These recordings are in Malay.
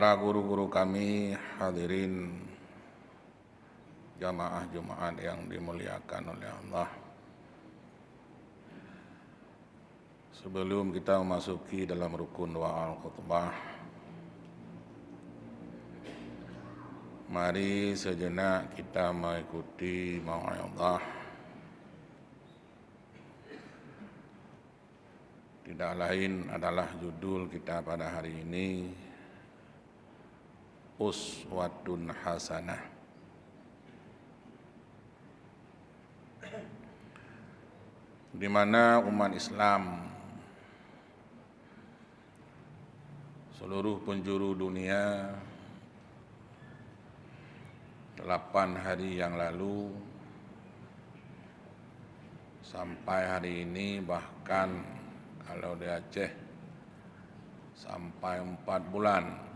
para guru-guru kami, hadirin jamaah Jumat yang dimuliakan oleh Allah. Sebelum kita memasuki dalam rukun doa al-khutbah, mari sejenak kita mengikuti mau'izah. Tidak lain adalah judul kita pada hari ini, Uswatun Hasanah. Di mana umat Islam seluruh penjuru dunia 8 hari yang lalu sampai hari ini, bahkan kalau di Aceh sampai 4 bulan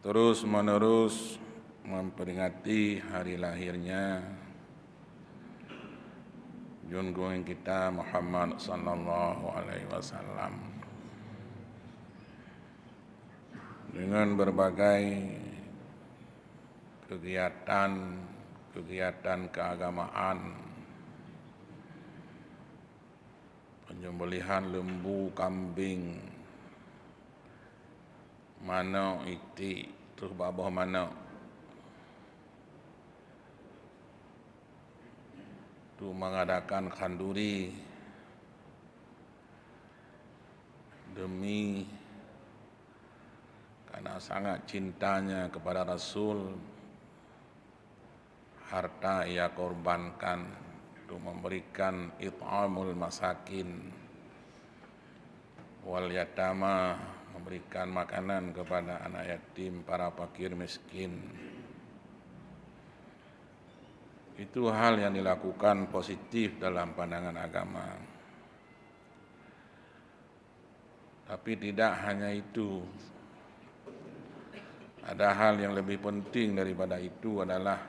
terus menerus memperingati hari lahirnya junjungan kita Muhammad sallallahu alaihi wasallam dengan berbagai kegiatan keagamaan, penyembelihan lembu, kambing, manok, itik, terus babah manok, itu mengadakan khanduri demi karena sangat cintanya kepada Rasul, harta ia korbankan untuk memberikan it'amul masakin wal yatama, memberikan makanan kepada anak yatim, para fakir miskin. Itu hal yang dilakukan positif dalam pandangan agama. Tapi tidak hanya itu. Ada hal yang lebih penting daripada itu, adalah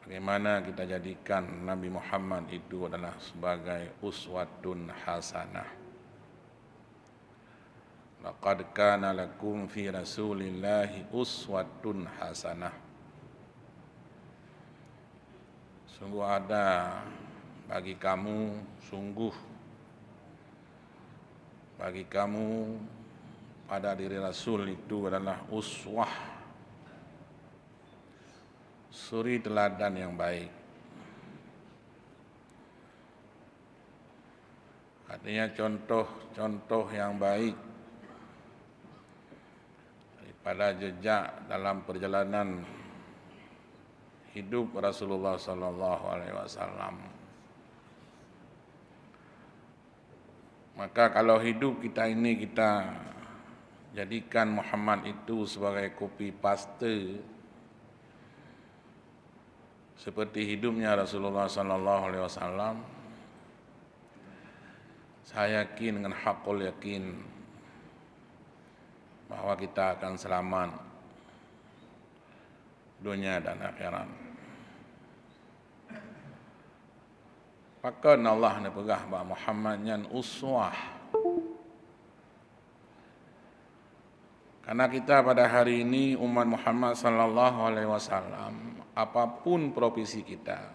bagaimana kita jadikan Nabi Muhammad itu adalah sebagai uswatun hasanah. Laqad kana lakum fi Rasulillahi uswatun hasanah. Sungguh ada bagi kamu, bagi kamu pada diri Rasul itu adalah uswah, suri teladan yang baik. Artinya contoh-contoh yang baik daripada jejak dalam perjalanan hidup Rasulullah sallallahu alaihi wasallam. Maka kalau hidup kita ini kita jadikan Muhammad itu sebagai copy paste seperti hidupnya Rasulullah sallallahu alaihi wasallam, saya yakin dengan hakul yakin bahwa kita akan selamat dunia dan akhirat. Maka Allah ni pegah bahawa Muhammad nyan uswah. Karena kita pada hari ini umat Muhammad sallallahu alaihi wasallam, apapun profesi kita,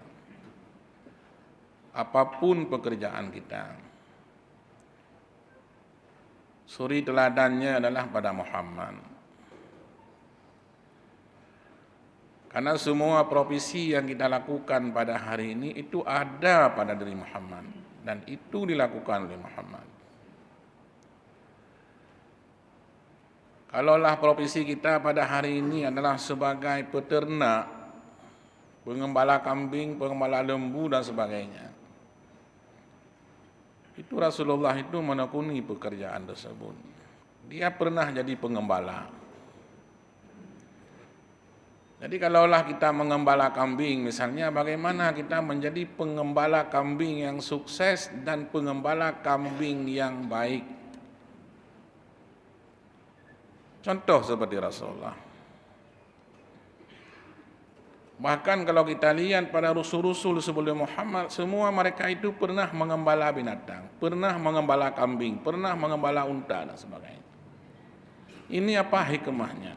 apapun pekerjaan kita, suri teladannya adalah pada Muhammad. Karena semua profesi yang kita lakukan pada hari ini itu ada pada diri Muhammad, dan itu dilakukan oleh Muhammad. Kalaulah profesi kita pada hari ini adalah sebagai peternak, pengembala kambing, pengembala lembu dan sebagainya, itu Rasulullah itu menekuni pekerjaan tersebut. Dia pernah jadi pengembala. Jadi kalaulah kita mengembala kambing misalnya, bagaimana kita menjadi pengembala kambing yang sukses dan pengembala kambing yang baik? Contoh seperti Rasulullah. Bahkan kalau kita lihat pada rasul-rasul sebelum Muhammad, semua mereka itu pernah mengembala binatang, pernah mengembala kambing, pernah mengembala unta dan sebagainya. Ini apa hikmahnya?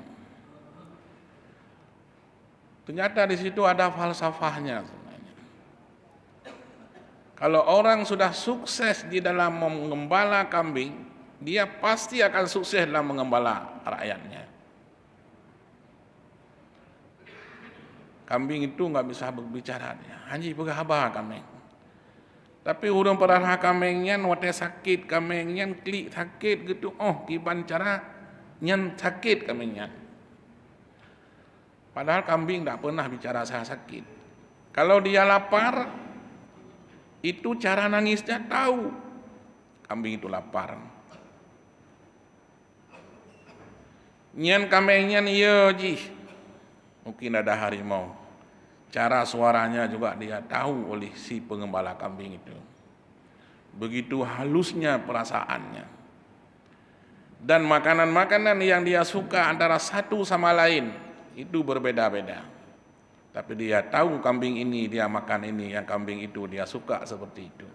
Ternyata di situ ada falsafahnya sebenarnya. Kalau orang sudah sukses di dalam mengembala kambing, dia pasti akan sukses dalam mengembala rakyatnya. Kambing itu nggak bisa berbicara dia. Haji berapa kambing. Tapi hurung pernah kambingnya wate sakit, kambingnya klik sakit gitu. Oh, kiban cara nyan sakit kambingnya. Padahal kambing tidak pernah bicara saya sakit. Kalau dia lapar, itu cara nangisnya tahu. Kambing itu lapar. Nyan kambingnya iya ji. Mungkin ada harimau. Cara suaranya juga dia tahu oleh si pengembala kambing itu. Begitu halusnya perasaannya. Dan makanan-makanan yang dia suka antara satu sama lain itu berbeda-beda. Tapi dia tahu kambing ini dia makan ini, yang kambing itu dia suka seperti itu.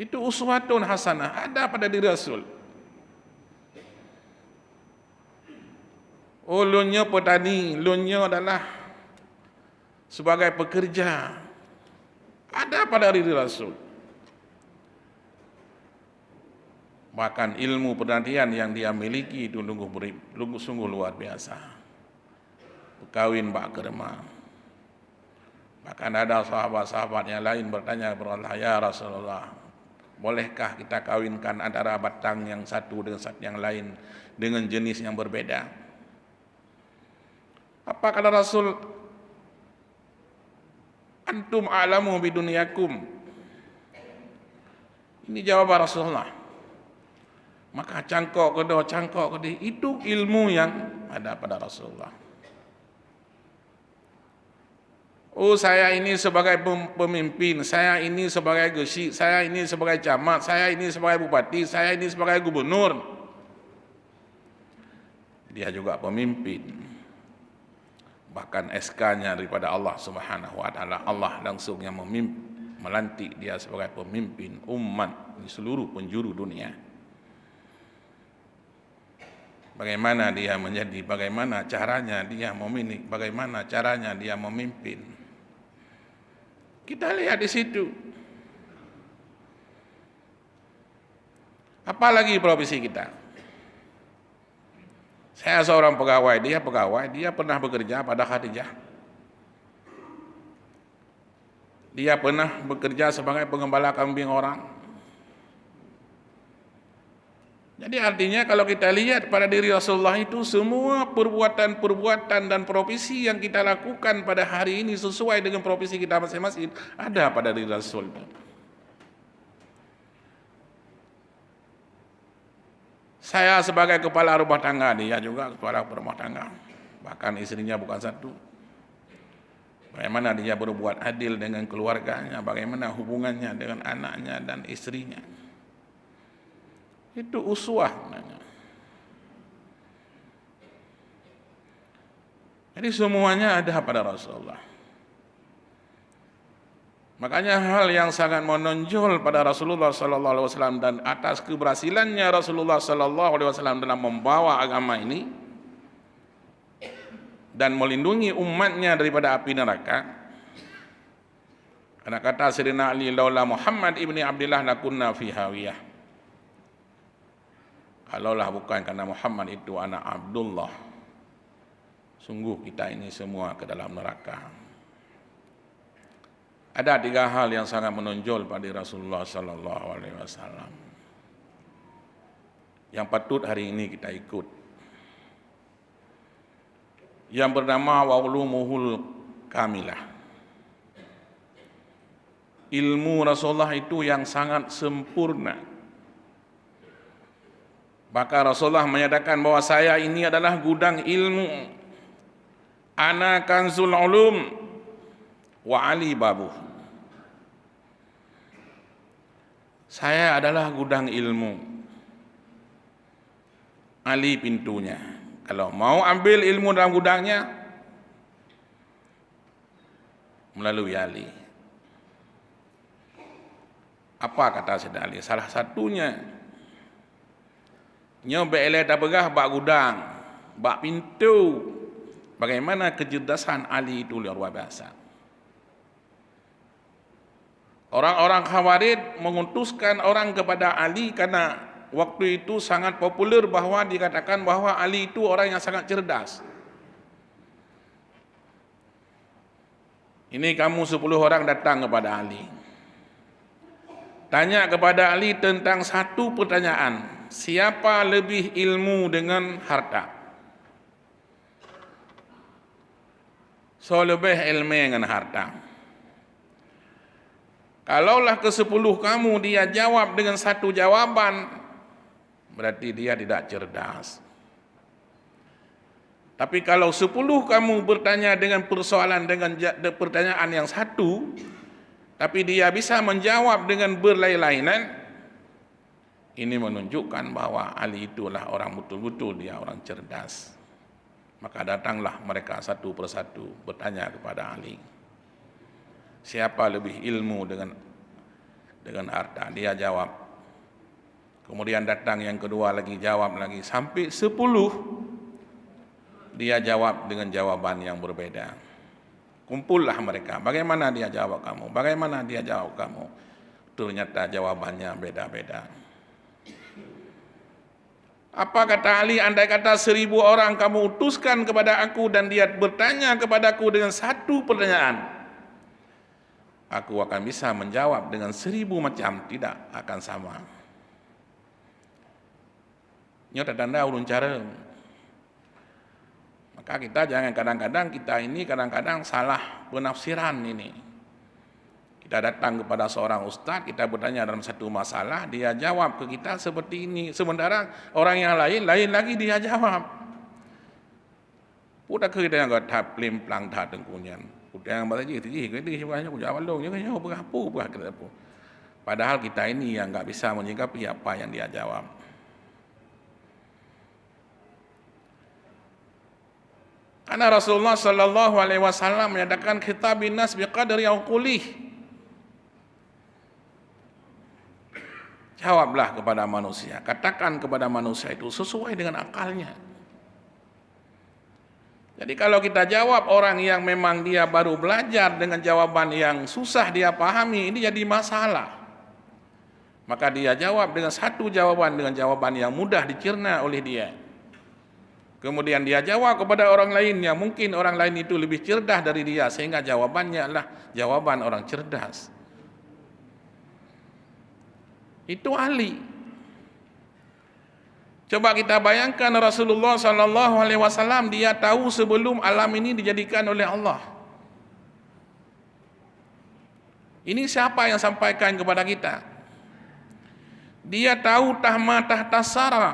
Itu uswatun hasanah, ada pada diri Rasul. Oh, lunnya petani, lunnya adalah sebagai pekerja. Ada pada diri Rasul. Bahkan ilmu penantian yang dia miliki itu sungguh luar biasa. Berkawin bak kerma. Bahkan ada sahabat-sahabat yang lain bertanya kepada Allah, ya Rasulullah, bolehkah kita kawinkan antara batang yang satu dengan satu yang lain dengan jenis yang berbeda? Apa kata Rasul? Antum a'lamu bidunyakum. Ini jawaban Rasulullah. Maka cangkok kedua, itu ilmu yang ada pada Rasulullah. Oh, saya ini sebagai pemimpin, saya ini sebagai gesi, saya ini sebagai camat, saya ini sebagai bupati, saya ini sebagai gubernur. Dia juga pemimpin. Bahkan SK-nya daripada Allah Subhanahu wa taala, Allah langsung yang melantik dia sebagai pemimpin umat di seluruh penjuru dunia. Bagaimana dia menjadi, bagaimana caranya dia memilih, bagaimana caranya dia memimpin. Kita lihat di situ. Apalagi profesi kita. Saya seorang pegawai, dia pernah bekerja pada Khadijah. Dia pernah bekerja sebagai pengembala kambing orang. Jadi artinya kalau kita lihat pada diri Rasulullah itu semua perbuatan-perbuatan dan profesi yang kita lakukan pada hari ini sesuai dengan profesi kita masing-masing ada pada diri Rasul. Saya sebagai kepala rumah tangga, dia juga kepala rumah tangga. Bahkan istrinya bukan satu. Bagaimana dia berbuat adil dengan keluarganya, bagaimana hubungannya dengan anaknya dan istrinya. Itu uswah. Jadi semuanya ada pada Rasulullah. Makanya hal yang sangat menonjol pada Rasulullah sallallahu alaihi wasallam dan atas keberhasilannya Rasulullah sallallahu alaihi wasallam dalam membawa agama ini dan melindungi umatnya daripada api neraka. Karena kata Sayyidina Ali, laula Muhammad ibni Abdillah lakunna fi hawiyah. Kalaulah bukan karena Muhammad itu anak Abdullah, sungguh kita ini semua ke dalam neraka. Ada 3 hal yang sangat menonjol pada Rasulullah sallallahu alaihi wasallam yang patut hari ini kita ikut. Yang bernama wa'ulumuhul kamilah. Ilmu Rasulullah itu yang sangat sempurna. Maka Rasulullah menyatakan bahwa saya ini adalah gudang ilmu. Ana kanzul ulum wa ali babuh. Saya adalah gudang ilmu, Ali pintunya. Kalau mau ambil ilmu dalam gudangnya, melalui ahli. Apa kata Sayyidina Ali? Salah satunya, nyobek eleh dah berah bak gudang, bak pintu. Bagaimana kecerdasan Ali itu luar biasa. Orang-orang Khawarij mengutuskan orang kepada Ali karena waktu itu sangat populer bahwa dikatakan bahwa Ali itu orang yang sangat cerdas. Ini kamu 10 orang datang kepada Ali. Tanya kepada Ali tentang satu pertanyaan. Siapa lebih ilmu dengan harta? So lebih ilmu dengan harta. Kalaulah ke-10 kamu dia jawab dengan satu jawaban, berarti dia tidak cerdas. Tapi kalau 10 kamu bertanya dengan persoalan dengan pertanyaan yang satu, tapi dia bisa menjawab dengan berlain-lainan, ini menunjukkan bahwa Ali itulah orang betul-betul dia orang cerdas. Maka datanglah mereka satu persatu bertanya kepada Ali. Siapa lebih ilmu dengan harta? Dia jawab. Kemudian datang yang kedua lagi, jawab lagi. Sampai 10, dia jawab dengan jawaban yang berbeda. Kumpullah mereka. Bagaimana dia jawab kamu? Bagaimana dia jawab kamu? Ternyata jawabannya beda-beda. Apa kata Ali? Andai kata 1000 orang kamu utuskan kepada aku dan dia bertanya kepadaku dengan satu pertanyaan, aku akan bisa menjawab dengan 1000 macam, tidak akan sama. Nyata tanda ulun cara. Maka kita jangan kadang-kadang kadang-kadang salah penafsiran ini. Kita datang kepada seorang ustaz, kita bertanya dalam satu masalah, dia jawab ke kita seperti ini. Sementara orang yang lain lagi dia jawab. Pudak kita yang tak plim-plang tak tengkunyan. Yang bahasa jadi sebenarnya aku jawab dong, jangan berapa. Padahal kita ini yang enggak bisa menyikapi apa yang dia jawab. Karena Rasulullah sallallahu alaihi wasallam menyatakan khitabin nas biqadri uqulih. Jawablah kepada manusia, katakan kepada manusia itu sesuai dengan akalnya. Jadi kalau kita jawab orang yang memang dia baru belajar dengan jawaban yang susah dia pahami, ini jadi masalah. Maka dia jawab dengan satu jawaban, dengan jawaban yang mudah dicerna oleh dia. Kemudian dia jawab kepada orang lain yang mungkin orang lain itu lebih cerdas dari dia, sehingga jawabannya adalah jawaban orang cerdas. Itu Ali. Coba kita bayangkan Rasulullah sallallahu alaihi wasallam, dia tahu sebelum alam ini dijadikan oleh Allah. Ini siapa yang sampaikan kepada kita? Dia tahu tahma tahta sara.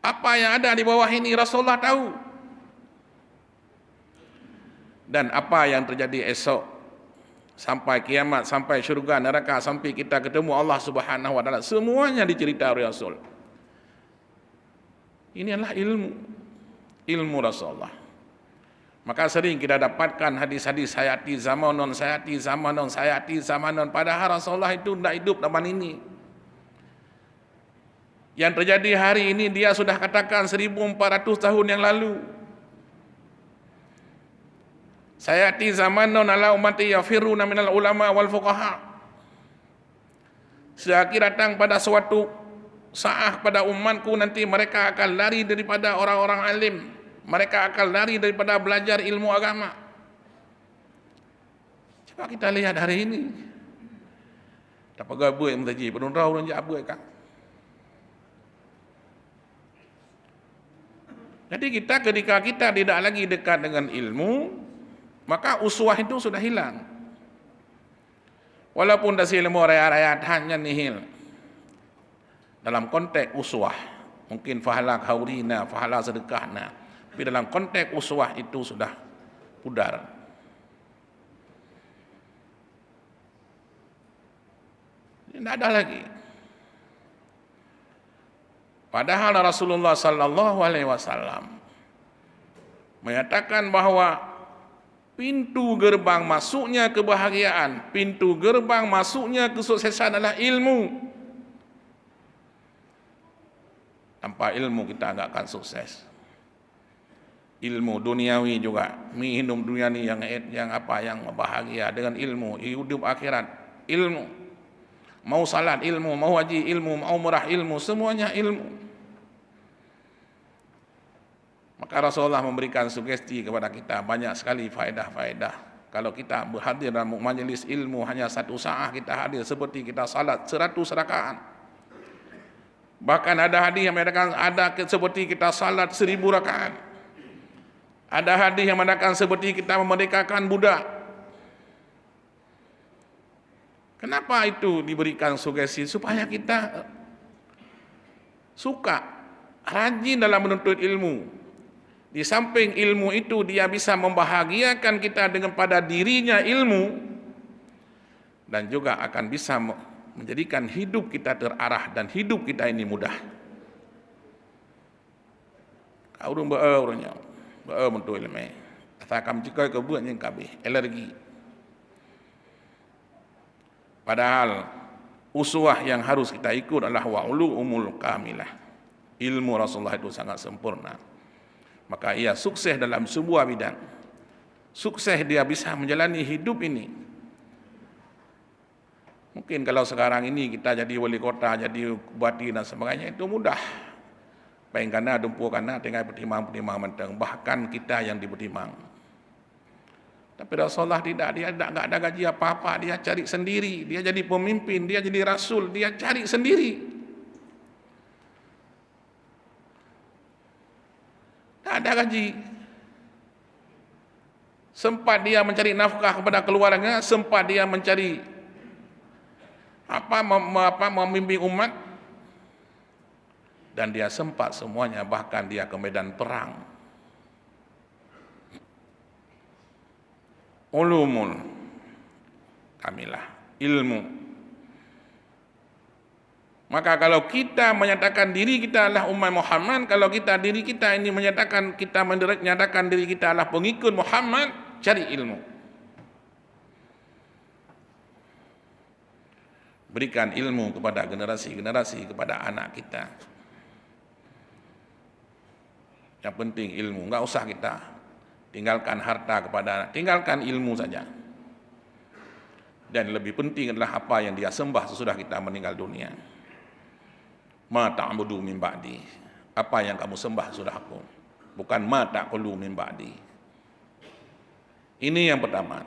Apa yang ada di bawah ini Rasulullah tahu. Dan apa yang terjadi esok, sampai kiamat, sampai syurga, neraka, sampai kita ketemu Allah Subhanahu wa taala, semuanya diceritakan oleh Rasul. Ini adalah ilmu Rasulullah. Maka sering kita dapatkan hadis-hadis sayati zamanon, sayati zamanon, sayati zamanon, padahal Rasulullah itu tidak hidup zaman ini. Yang terjadi hari ini dia sudah katakan 1400 tahun yang lalu. Sayati zamanun ala ummati yafiruna minal ulama wal fuqaha. Seakhir datang pada suatu saat pada umatku nanti mereka akan lari daripada orang-orang alim. Mereka akan lari daripada belajar ilmu agama. Coba kita lihat hari ini. Tak pakai buat mentaji, penunrau dan jabuat kak. Jadi ketika kita tidak lagi dekat dengan ilmu, maka uswah itu sudah hilang. Walaupun dasi ilmu raya-raya hanya nihil. Dalam konteks uswah, mungkin fahala khaurina, fahala sedekahna. Tapi dalam konteks uswah itu sudah pudar. Tidak ada lagi. Padahal Rasulullah sallallahu alaihi wasallam menyatakan bahwa pintu gerbang masuknya kebahagiaan, pintu gerbang masuknya kesuksesan adalah ilmu. Tanpa ilmu kita enggak akan sukses. Ilmu duniawi juga, minum dunia ni yang bahagia dengan ilmu, hidup akhirat ilmu. Mau salat ilmu, mau haji ilmu, mau umrah ilmu, semuanya ilmu. Maka Rasulullah memberikan sugesti kepada kita banyak sekali faedah-faedah. Kalau kita berhadir dalam majlis ilmu hanya 1 saat kita hadir seperti kita salat 100 rakaat. Bahkan ada hadis yang mengatakan ada seperti kita salat 1000 rakaat. Ada hadis yang mengatakan seperti kita memerdekakan budak. Kenapa itu diberikan sugesti? Supaya kita suka, rajin dalam menuntut ilmu. Di samping ilmu itu dia bisa membahagiakan kita dengan pada dirinya ilmu, dan juga akan bisa menjadikan hidup kita terarah dan hidup kita ini mudah. Kau urung beurangnya, untuk ilmu. Asalkan jika kau buat yang kabeh alergi. Padahal uswah yang harus kita ikut adalah wa'ulumul kamilah. Ilmu Rasulullah itu sangat sempurna. Maka ia sukses dalam sebuah bidang. Sukses dia bisa menjalani hidup ini. Mungkin kalau sekarang ini kita jadi wali kota, jadi bupati dan sebagainya, itu mudah. Pengkana, dumpukana, tinggal pertimang-pertimang menteng. Bahkan kita yang dipertimang. Tapi Rasulullah tidak, dia tidak ada gaji apa-apa, dia cari sendiri. Dia jadi pemimpin, dia jadi rasul, dia cari sendiri. Tak ada gaji. Sempat dia mencari nafkah kepada keluarga, sempat dia mencari membimbing umat, dan dia sempat semuanya, bahkan dia ke medan perang. Ulumul kamilah, ilmu. Maka kalau kita menyatakan diri kita adalah umat Muhammad, kalau diri kita ini menyatakan diri kita adalah pengikut Muhammad, cari ilmu. Berikan ilmu kepada generasi-generasi, kepada anak kita. Yang penting ilmu, enggak usah kita tinggalkan harta kepada anak, tinggalkan ilmu saja. Dan lebih penting adalah apa yang dia sembah sesudah kita meninggal dunia. Ma ta'budu min ba'di, apa yang kamu sembah sudah aku, bukan ma ta'qulu min ba'di. Ini yang pertama.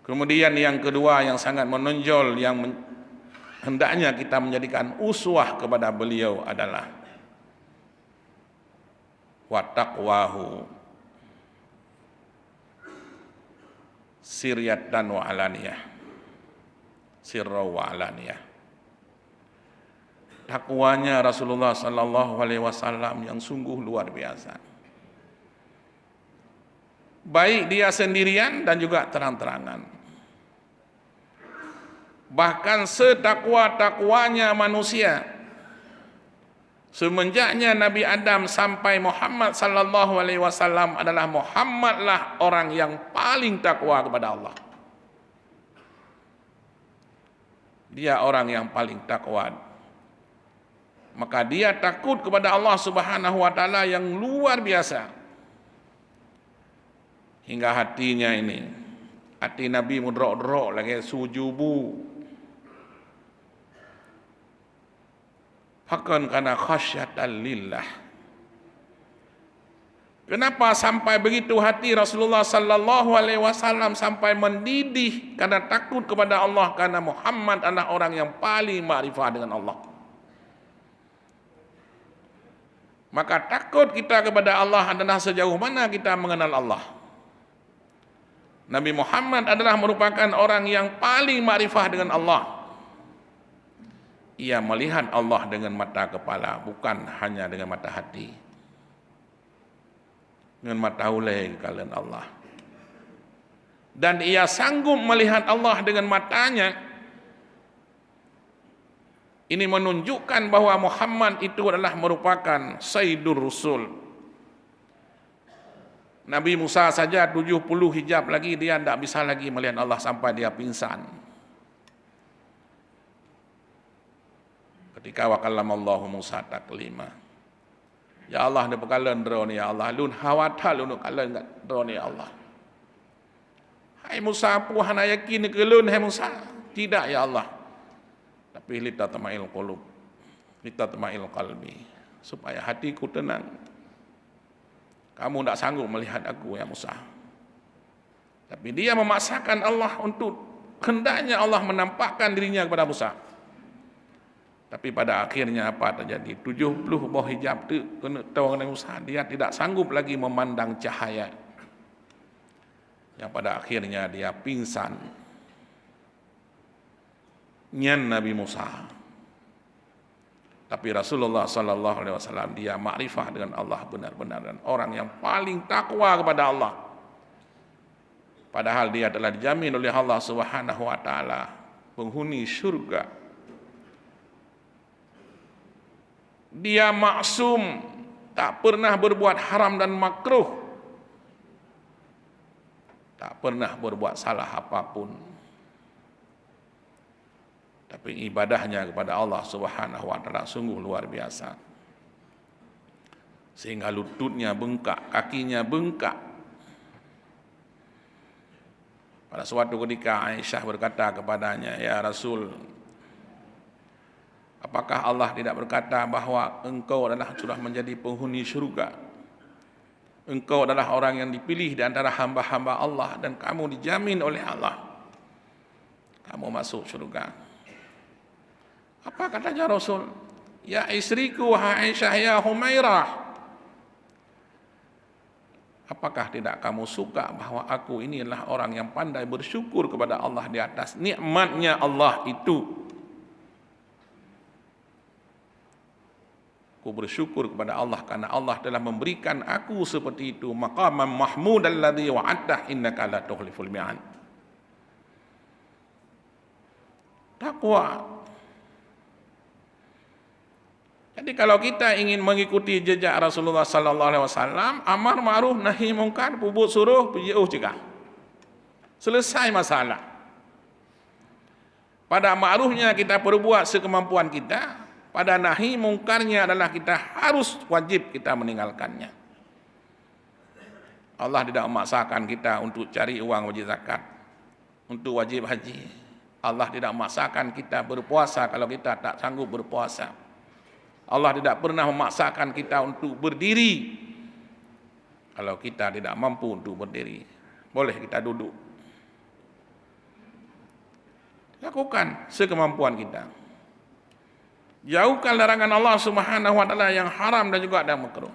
Kemudian yang kedua yang sangat menonjol, yang hendaknya kita menjadikan uswah kepada beliau adalah wa taqwahu siryatan wa alaniyah, sirra wa alaniyah. Takwanya Rasulullah sallallahu alaihi wasallam yang sungguh luar biasa. Baik dia sendirian dan juga terang-terangan. Bahkan setakwa-takwanya manusia. Semenjaknya Nabi Adam sampai Muhammad sallallahu alaihi wasallam adalah Muhammadlah orang yang paling takwa kepada Allah. Dia orang yang paling takwa. Maka dia takut kepada Allah Subhanahu wa taala yang luar biasa. Hingga hatinya ini, hati Nabi mudrok-drok lagi sujubu. Hakan kana khasyatan lillah. Kenapa sampai begitu hati Rasulullah sallallahu alaihi wasallam sampai mendidih karena takut kepada Allah, karena Muhammad adalah orang yang paling ma'rifah dengan Allah. Maka takut kita kepada Allah adalah sejauh mana kita mengenal Allah. Nabi Muhammad adalah merupakan orang yang paling makrifah dengan Allah. Ia melihat Allah dengan mata kepala, bukan hanya dengan mata hati. Dengan mata hulai kalian Allah. Dan ia sanggup melihat Allah dengan matanya. Ini menunjukkan bahwa Muhammad itu adalah merupakan Sayyidur Rasul. Nabi Musa saja 70 hijab lagi dia tidak bisa lagi melihat Allah sampai dia pingsan. Ketika wa kallamallahu Musa taklima. Ya Allah dia berkala ndro ni ya Allah lun hawata lun kala ndro ni ya Allah. Hai Musa pu hana yakin ke lun hai Musa? Tidak ya Allah. Tapi litatma'il qulub. Litatma'il qalbi. Supaya hatiku tenang. Kamu tidak sanggup melihat aku ya Musa. Tapi dia memaksakan Allah untuk hendaknya Allah menampakkan dirinya kepada Musa. Tapi pada akhirnya apa terjadi? 70 bawah hijab tu kena tahu dengan Musa. Dia tidak sanggup lagi memandang cahaya. Yang pada akhirnya dia pingsan. Nyan Nabi Musa. Tapi Rasulullah sallallahu alaihi wasallam dia makrifah dengan Allah benar-benar dan orang yang paling takwa kepada Allah. Padahal dia telah dijamin oleh Allah Subhanahu wa taala penghuni syurga. Dia maksum, tak pernah berbuat haram dan makruh. Tak pernah berbuat salah apapun. Tapi ibadahnya kepada Allah Subhanahu wa taala sungguh luar biasa. Sehingga lututnya bengkak, kakinya bengkak. Pada suatu ketika Aisyah berkata kepadanya, "Ya Rasul, apakah Allah tidak berkata bahwa engkau adalah sudah menjadi penghuni syurga? Engkau adalah orang yang dipilih di antara hamba-hamba Allah dan kamu dijamin oleh Allah. Kamu masuk syurga." Apa katanya Rasul? Ya istriku wahai Aisyah ya Humairah. Apakah tidak kamu suka bahwa aku ini adalah orang yang pandai bersyukur kepada Allah di atas nikmatnya Allah itu? Aku bersyukur kepada Allah karena Allah telah memberikan aku seperti itu. Maqamam mahmud alladhi wa'addah innaka la tukhliful mi'ad. Takwa. Jadi kalau kita ingin mengikuti jejak Rasulullah sallallahu alaihi wasallam, amar ma'ruf nahi mungkar, puput suruh, jauh cegah. Selesai masalah. Pada ma'rufnya kita perbuat sekemampuan kita, pada nahi mungkarnya adalah kita harus wajib kita meninggalkannya. Allah tidak memaksakan kita untuk cari uang wajib zakat, untuk wajib haji. Allah tidak memaksakan kita berpuasa kalau kita tak sanggup berpuasa. Allah tidak pernah memaksakan kita untuk berdiri kalau kita tidak mampu untuk berdiri. Boleh kita duduk. Lakukan sekemampuan kita. Jauhkan larangan Allah Subhanahu wa taala yang haram dan juga ada makruh.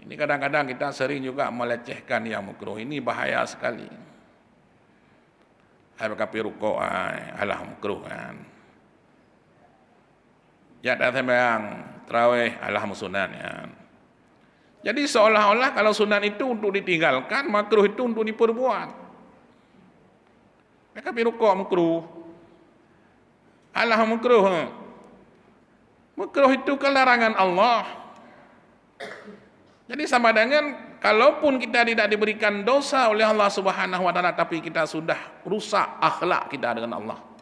Ini kadang-kadang kita sering juga melecehkan yang makruh. Ini bahaya sekali. Hai kapi rukuk alah makruh kan. Ya dah sembahyang tarawih alah sunat ya. Jadi seolah-olah kalau sunat itu untuk ditinggalkan, makruh itu untuk diperbuat. Mereka rukuk makruh. Alah makruh. Makruh itu kan larangan Allah. Jadi sama dengan kalaupun kita tidak diberikan dosa oleh Allah Subhanahu wa taala tapi kita sudah rusak akhlak kita dengan Allah.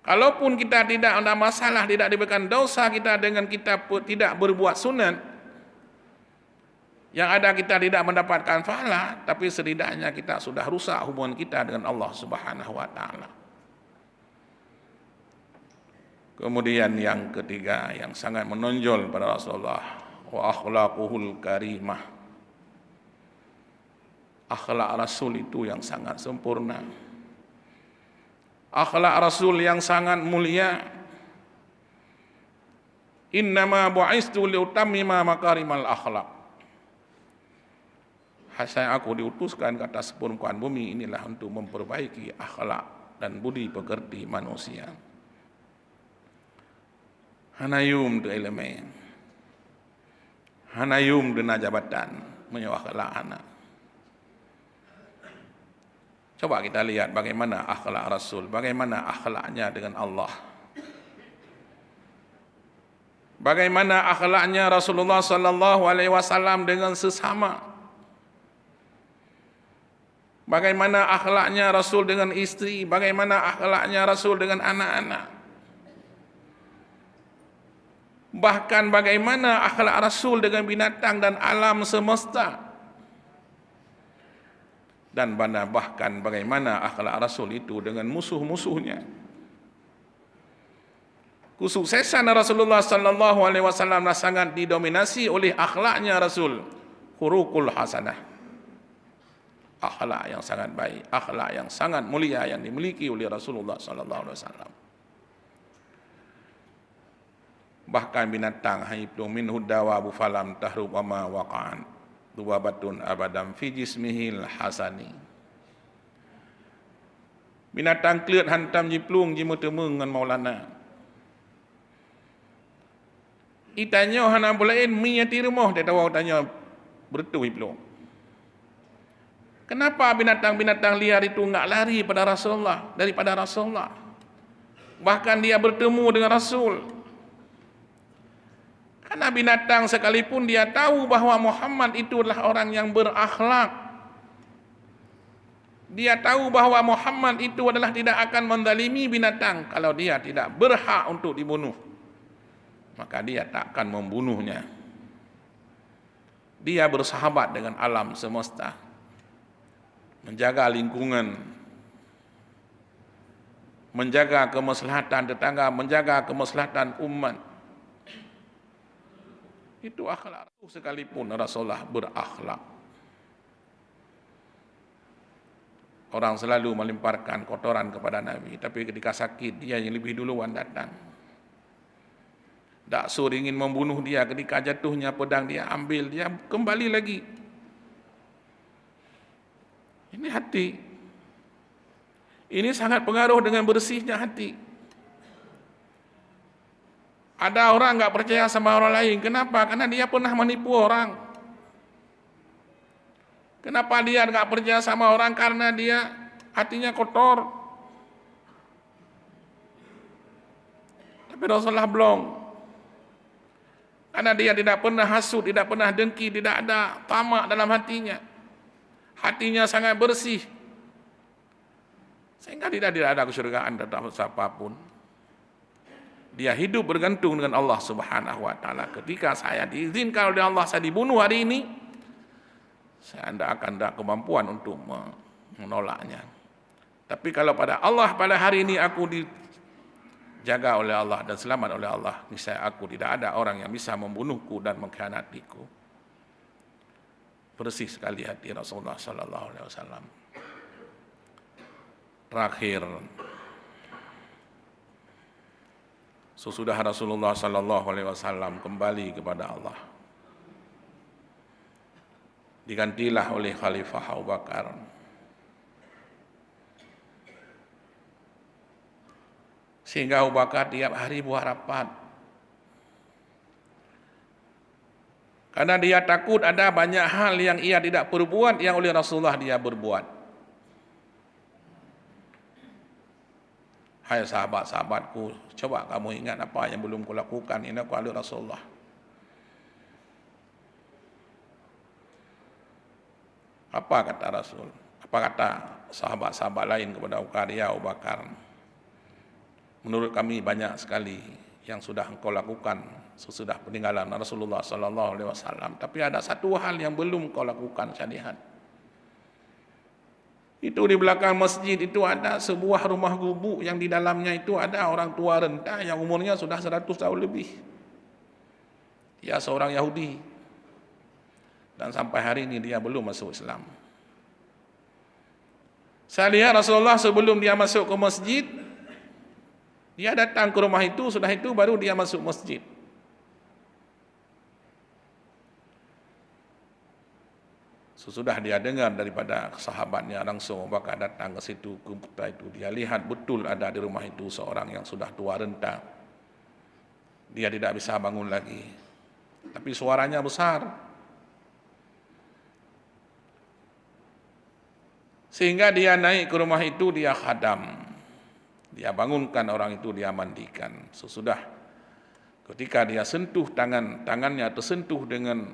Kalaupun kita tidak ada masalah, tidak diberikan dosa kita dengan kita tidak berbuat sunat, yang ada kita tidak mendapatkan pahala, tapi setidaknya kita sudah rusak hubungan kita dengan Allah Subhanahu wa taala. Kemudian yang ketiga yang sangat menonjol pada Rasulullah, wa akhlaquhul karimah. Akhlak Rasul itu yang sangat sempurna. Akhlak Rasul yang sangat mulia. Innama bu'istu liutammima makarimal akhlak. Saya aku diutuskan ke atas permukaan bumi inilah untuk memperbaiki akhlak dan budi pekerti manusia. Hanayum de elemen. Hanayum de najabatan menyawah akhlak anak. Coba kita lihat bagaimana akhlak Rasul, bagaimana akhlaknya dengan Allah. Bagaimana akhlaknya Rasulullah sallallahu alaihi wasallam dengan sesama. Bagaimana akhlaknya Rasul dengan istri, bagaimana akhlaknya Rasul dengan anak-anak. Bahkan bagaimana akhlak Rasul dengan binatang dan alam semesta. Dan bahkan bagaimana akhlak Rasul itu dengan musuh-musuhnya. Kesuksesan Rasulullah sallallahu alaihi wasallam sangat didominasi oleh akhlaknya Rasul, khuluqul hasanah. Akhlak yang sangat baik, akhlak yang sangat mulia yang dimiliki oleh Rasulullah sallallahu alaihi wasallam. Bahkan binatang haibtu minhu dawabu falam tahrub ma waqa'an duwabatun abadam fi jismihil hasani. Binatang kleut hantam jiplung jimutemu dengan Maulana. Itanya hana bolain miyati rumah dia tahu tanya bertu jiplung. Kenapa binatang-binatang liar itu enggak lari pada Rasulullah daripada Rasulullah? Bahkan dia bertemu dengan Rasul. Karena binatang sekalipun dia tahu bahwa Muhammad itu adalah orang yang berakhlak. Dia tahu bahwa Muhammad itu adalah tidak akan menzalimi binatang kalau dia tidak berhak untuk dibunuh. Maka dia tak akan membunuhnya. Dia bersahabat dengan alam semesta. Menjaga lingkungan. Menjaga kemaslahatan tetangga, menjaga kemaslahatan umat. Itu akhlak sekalipun Rasulullah berakhlak. Orang selalu melemparkan kotoran kepada Nabi, tapi ketika sakit dia yang lebih duluan datang. Daksur ingin membunuh dia, ketika jatuhnya pedang dia ambil, dia kembali lagi. Ini hati. Ini sangat pengaruh dengan bersihnya hati. Ada orang enggak percaya sama orang lain. Kenapa? Karena dia pernah menipu orang. Kenapa dia enggak percaya sama orang? Karena dia hatinya kotor. Tapi Rasulullah belum. Karena dia tidak pernah hasud, tidak pernah dengki, tidak ada tamak dalam hatinya. Hatinya sangat bersih. Sehingga tidak ada kesyurgaan terhadap siapapun. Dia hidup bergantung dengan Allah Subhanahu wa taala. Ketika saya diizinkan oleh Allah saya dibunuh hari ini, saya tidak akan ada kemampuan untuk menolaknya. Tapi kalau pada Allah pada hari ini aku dijaga oleh Allah dan selamat oleh Allah, niscaya aku tidak ada orang yang bisa membunuhku dan mengkhianatiku. Bersih sekali hati Rasulullah sallallahu alaihi wasallam. Terakhir, sesudah Rasulullah sallallahu alaihi wasallam kembali kepada Allah, digantilah oleh Khalifah Abu Bakar. Sehingga Abu Bakar tiap hari buat rapat. Karena dia takut ada banyak hal yang ia tidak perbuat yang oleh Rasulullah dia berbuat. Hai sahabat-sahabatku, coba kamu ingat apa yang belum kulakukan ini aku oleh Rasulullah. Apa kata Rasul? Apa kata sahabat-sahabat lain kepada Abu Bakar? Ya Abu Bakar, menurut kami banyak sekali yang sudah engkau lakukan sesudah peninggalan Rasulullah sallallahu alaihi wasallam, tapi ada satu hal yang belum kau lakukan saya lihat. Itu di belakang masjid itu ada sebuah rumah gubuk yang di dalamnya itu ada orang tua renta yang umurnya sudah 100 tahun lebih. Dia seorang Yahudi. Dan sampai hari ini dia belum masuk Islam. Saya lihat Rasulullah sebelum dia masuk ke masjid, dia datang ke rumah itu, sudah itu baru dia masuk masjid. Sesudah dia dengar daripada sahabatnya langsung bakal datang ke situ, ke kota itu. Dia lihat betul ada di rumah itu seorang yang sudah tua renta. Dia tidak bisa bangun lagi. Tapi suaranya besar. Sehingga dia naik ke rumah itu, dia khadam. Dia bangunkan orang itu, dia mandikan. Sesudah Ketika dia sentuh tangannya tersentuh dengan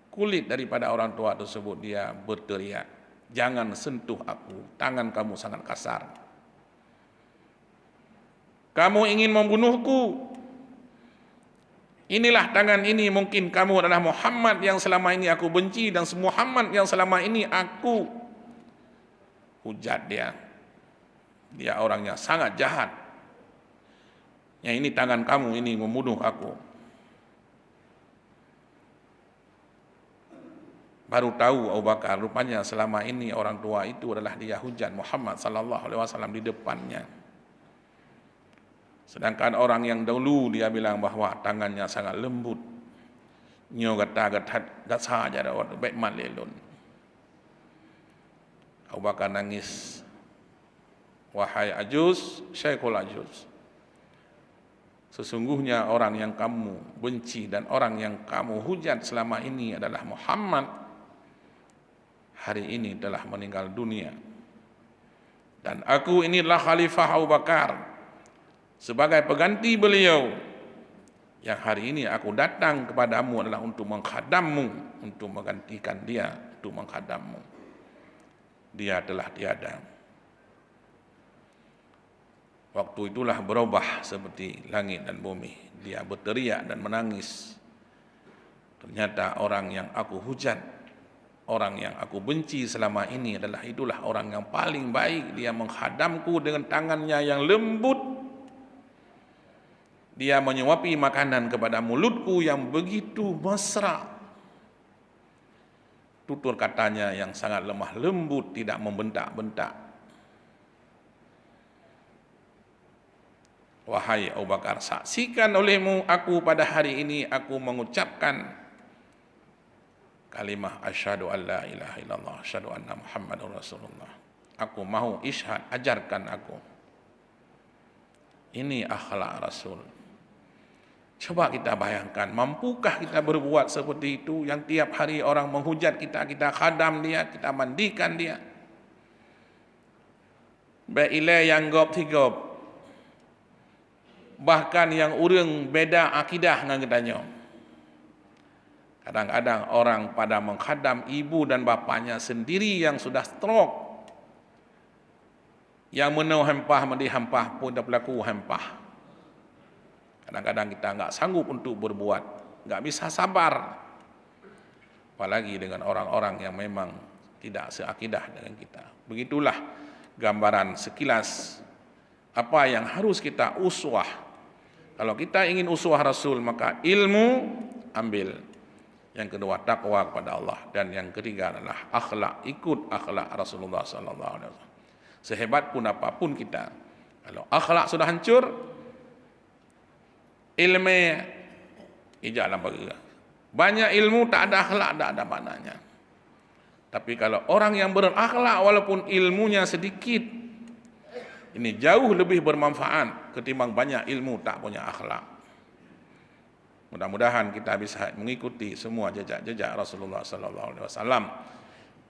kulit daripada orang tua tersebut, dia berteriak, "Jangan sentuh aku, tangan kamu sangat kasar. Kamu ingin membunuhku. Inilah tangan ini, mungkin kamu adalah Muhammad yang selama ini aku benci dan Muhammad yang selama ini aku hujat dia. Dia orangnya sangat jahat. Yang ini tangan kamu ini membunuh aku." Baru tahu Abu Bakar, rupanya selama ini orang tua itu adalah dia hujat Muhammad sallallahu alaihi wasallam di depannya. Sedangkan orang yang dahulu dia bilang bahwa tangannya sangat lembut. Nyo gata-gatat gasa aja dah baik malelun. Abu Bakar nangis. "Wahai Ajuz, Syekhul Ajuz. Sesungguhnya orang yang kamu benci dan orang yang kamu hujat selama ini adalah Muhammad. Hari ini telah meninggal dunia. Dan aku inilah Khalifah Abu Bakar sebagai pengganti beliau. Yang hari ini aku datang kepadamu adalah untuk menghadammu, untuk menggantikan dia, untuk menghadammu. Dia telah tiada." Waktu itulah berubah seperti langit dan bumi. Dia berteriak dan menangis. Ternyata orang yang aku hujat, orang yang aku benci selama ini itulah orang yang paling baik. Dia menghadamku dengan tangannya yang lembut. Dia menyuapi makanan kepada mulutku yang begitu mesra. Tutur katanya yang sangat lemah lembut, tidak membentak-bentak. "Wahai Abu Bakar, saksikan olehmu aku pada hari ini aku mengucapkan kalimah asyhadu an la ilaha illallah, asyhadu anna Muhammadar Rasulullah. Aku mahu isyhad, ajarkan aku." Ini akhlak Rasul. Coba kita bayangkan, mampukah kita berbuat seperti itu, yang tiap hari orang menghujat kita, kita khadam dia, kita mandikan dia. Bailai yang gop tigop. Bahkan yang urang beda akidah dengan katanya. Kadang-kadang orang pada menghadam ibu dan bapanya sendiri yang sudah stroke. Yang menau hempah mandi hempah pun dah berlaku hempah. Kadang-kadang kita enggak sanggup untuk berbuat, enggak bisa sabar. Apalagi dengan orang-orang yang memang tidak seakidah dengan kita. Begitulah gambaran sekilas apa yang harus kita uswah. Kalau kita ingin uswah Rasul, maka ilmu ambil. Yang kedua takwa kepada Allah, dan yang ketiga adalah akhlak, ikut akhlak Rasulullah sallallahu alaihi wasallam. Sehebat pun apapun kita, kalau akhlak sudah hancur, ilmu ijazah bagi. Banyak ilmu tak ada akhlak, tak ada maknanya. Tapi kalau orang yang berakhlak walaupun ilmunya sedikit, ini jauh lebih bermanfaat ketimbang banyak ilmu tak punya akhlak. Mudah-mudahan kita bisa mengikuti semua jejak-jejak Rasulullah sallallahu alaihi wasallam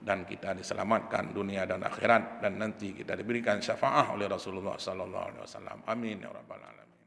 dan kita diselamatkan dunia dan akhirat, dan nanti kita diberikan syafaat oleh Rasulullah sallallahu alaihi wasallam. Amin ya rabbal alamin.